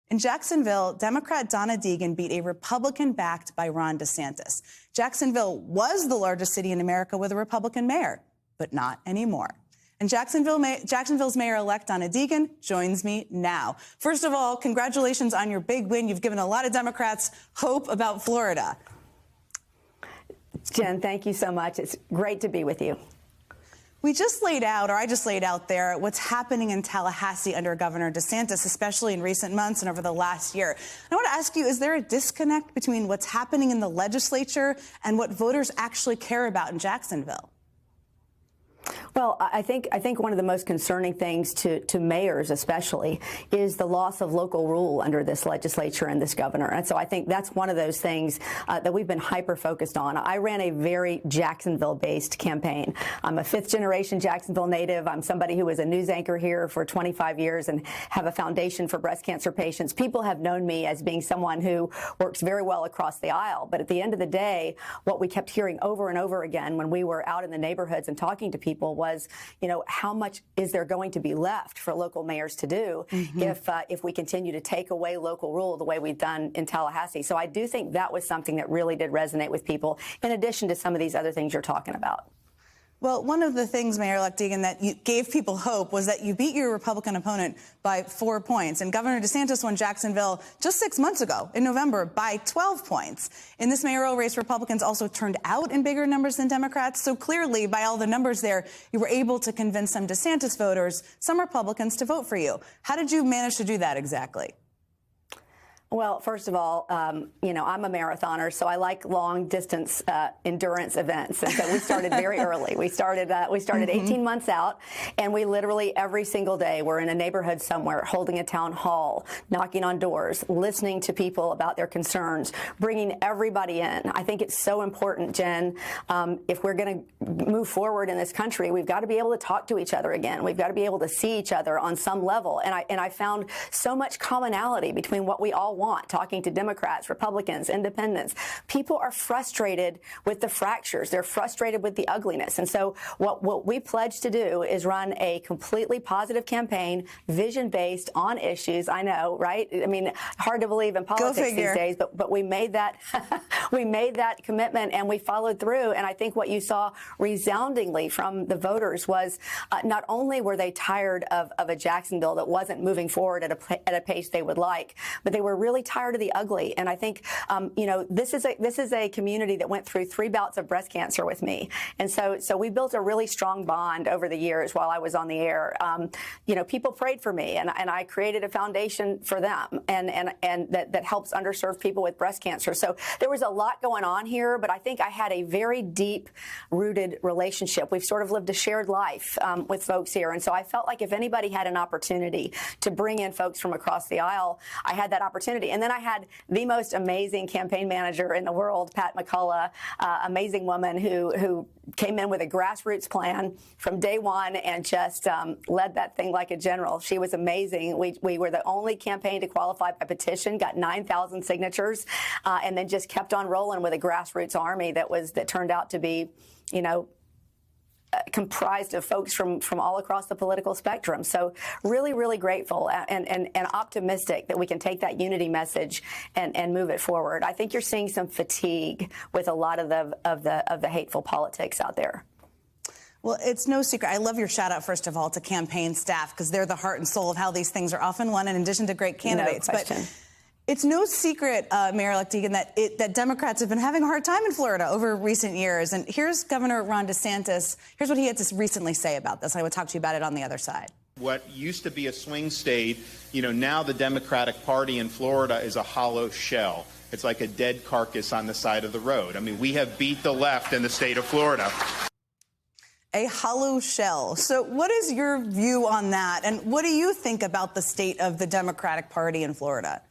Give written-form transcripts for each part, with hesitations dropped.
In Jacksonville, Democrat Donna Deegan beat a Republican backed by Ron DeSantis. Jacksonville was the largest city in America with a Republican mayor, but not anymore. And Jacksonville's mayor-elect Donna Deegan joins me now. First of all, congratulations on your big win. You've given a lot of Democrats hope about Florida. Jen, thank you so much. It's great to be with you. We just laid out, or I just laid out there, what's happening in Tallahassee under Governor DeSantis, especially in recent months and over the last year. And I want to ask you, is there a disconnect between what's happening in the legislature and what voters actually care about in Jacksonville? Well, I think one of the most concerning things to mayors especially is the loss of local rule under this legislature and this governor. And so I think that's one of those things that we've been hyper-focused on. I ran a very Jacksonville-based campaign. I'm a fifth-generation Jacksonville native. I'm somebody who was a news anchor here for 25 years and have a foundation for breast cancer patients. People have known me as being someone who works very well across the aisle. But at the end of the day, what we kept hearing over and over again when we were out in the neighborhoods and talking to people was, you know, how much is there going to be left for local mayors to do if we continue to take away local rule the way we've done in Tallahassee? So I do think that was something that really did resonate with people, in addition to some of these other things you're talking about. Well, one of the things, Mayor-elect Deegan, that you gave people hope was that you beat your Republican opponent by 4 points. And Governor DeSantis won Jacksonville just 6 months ago in November by 12 points. In this mayoral race, Republicans also turned out in bigger numbers than Democrats. So clearly, by all the numbers there, you were able to convince some DeSantis voters, some Republicans, to vote for you. How did you manage to do that exactly? Well, first of all, you know, I'm a marathoner, so I like long-distance endurance events. And so we started very early. We started 18 months out, and we literally every single day were in a neighborhood somewhere, holding a town hall, knocking on doors, listening to people about their concerns, bringing everybody in. I think it's so important, Jen, if we're going to move forward in this country, we've got to be able to talk to each other again. We've got to be able to see each other on some level. And I found so much commonality between what we all want, talking to Democrats, Republicans, independents. People are frustrated with the fractures. They're frustrated with the ugliness. And so what we pledged to do is run a completely positive campaign, vision-based, on issues. I know, right? I mean, hard to believe in politics these days, but we made that we made that commitment and we followed through. And I think what you saw resoundingly from the voters was not only were they tired of a Jacksonville that wasn't moving forward at a pace they would like, but they were really tired of the ugly. And I think, you know, this is a community that went through 3 bouts of breast cancer with me. And so we built a really strong bond over the years while I was on the air. You know, people prayed for me and I created a foundation for them and that helps underserved people with breast cancer. So there was a lot going on here, but I think I had a very deep rooted relationship. We've sort of lived a shared life with folks here. And so I felt like if anybody had an opportunity to bring in folks from across the aisle, I had that opportunity. And then I had the most amazing campaign manager in the world, Pat McCullough, amazing woman who came in with a grassroots plan from day one and just led that thing like a general. She was amazing. We were the only campaign to qualify by petition, got 9,000 signatures, and then just kept on rolling with a grassroots army that turned out to be, you know, comprised of folks from all across the political spectrum. So really, really grateful and optimistic that we can take that unity message and move it forward. I think you're seeing some fatigue with a lot of the hateful politics out there. Well, it's no secret. I love your shout out, first of all, to campaign staff, because they're the heart and soul of how these things are often won, in addition to great candidates. No question. But it's no secret, Mayor-elect Deegan, that Democrats have been having a hard time in Florida over recent years. And here's Governor Ron DeSantis. Here's what he had to recently say about this. I would talk to you about it on the other side. What used to be a swing state, you know, now the Democratic Party in Florida is a hollow shell. It's like a dead carcass on the side of the road. I mean, we have beat the left in the state of Florida. A hollow shell. So what is your view on that? And what do you think about the state of the Democratic Party in Florida?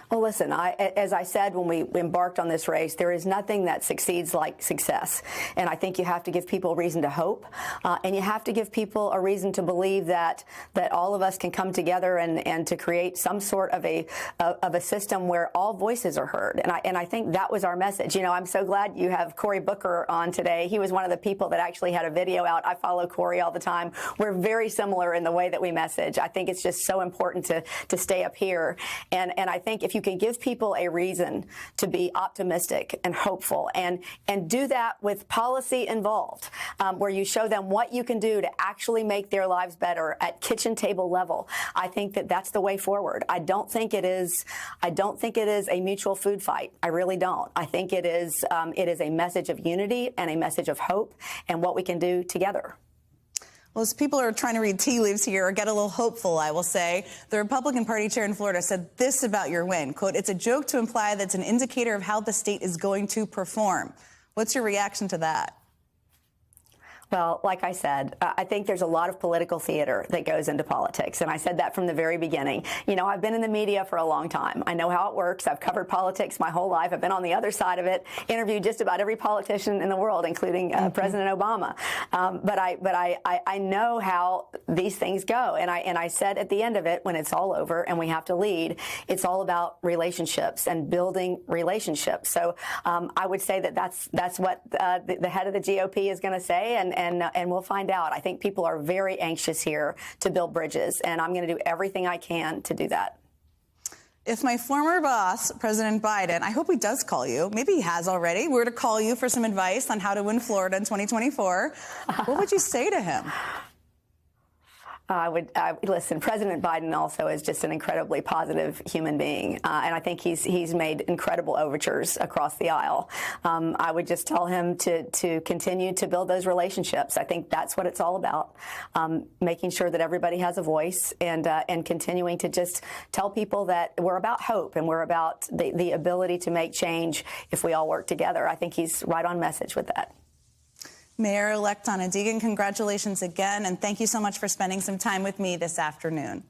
Well, listen, as I said when we embarked on this race, there is nothing that succeeds like success. And I think you have to give people a reason to hope, and you have to give people a reason to believe that all of us can come together and to create some sort of a system where all voices are heard. And I think that was our message. You know, I'm so glad you have Cory Booker on today. He was one of the people that actually had a video out. I follow Cory all the time. We're very similar in the way that we message. I think it's just so important to stay up here. And I think if you can give people a reason to be optimistic and hopeful and do that with policy involved, where you show them what you can do to actually make their lives better at kitchen table level, I think that that's the way forward. I don't think it is a mutual food fight. I really don't. I think it is a message of unity and a message of hope and what we can do together. Well, as people are trying to read tea leaves here or get a little hopeful, I will say, the Republican Party chair in Florida said this about your win, quote, "It's a joke to imply that's an indicator of how the state is going to perform." What's your reaction to that? Well, like I said, I think there's a lot of political theater that goes into politics, and I said that from the very beginning. You know, I've been in the media for a long time. I know how it works. I've covered politics my whole life. I've been on the other side of it, interviewed just about every politician in the world, including President Obama. But I know how these things go, and I said at the end of it, when it's all over and we have to lead, it's all about relationships and building relationships. So I would say that that's what the head of the GOP is going to say, and we'll find out. I think people are very anxious here to build bridges, and I'm going to do everything I can to do that. If my former boss, President Biden, I hope he does call you, maybe he has already, were to call you for some advice on how to win Florida in 2024, what would you say to him? Listen, President Biden also is just an incredibly positive human being, and I think he's made incredible overtures across the aisle. I would just tell him to continue to build those relationships. I think that's what it's all about, making sure that everybody has a voice and continuing to just tell people that we're about hope and we're about the ability to make change if we all work together. I think he's right on message with that. Mayor-elect Donna Deegan, congratulations again, and thank you so much for spending some time with me this afternoon.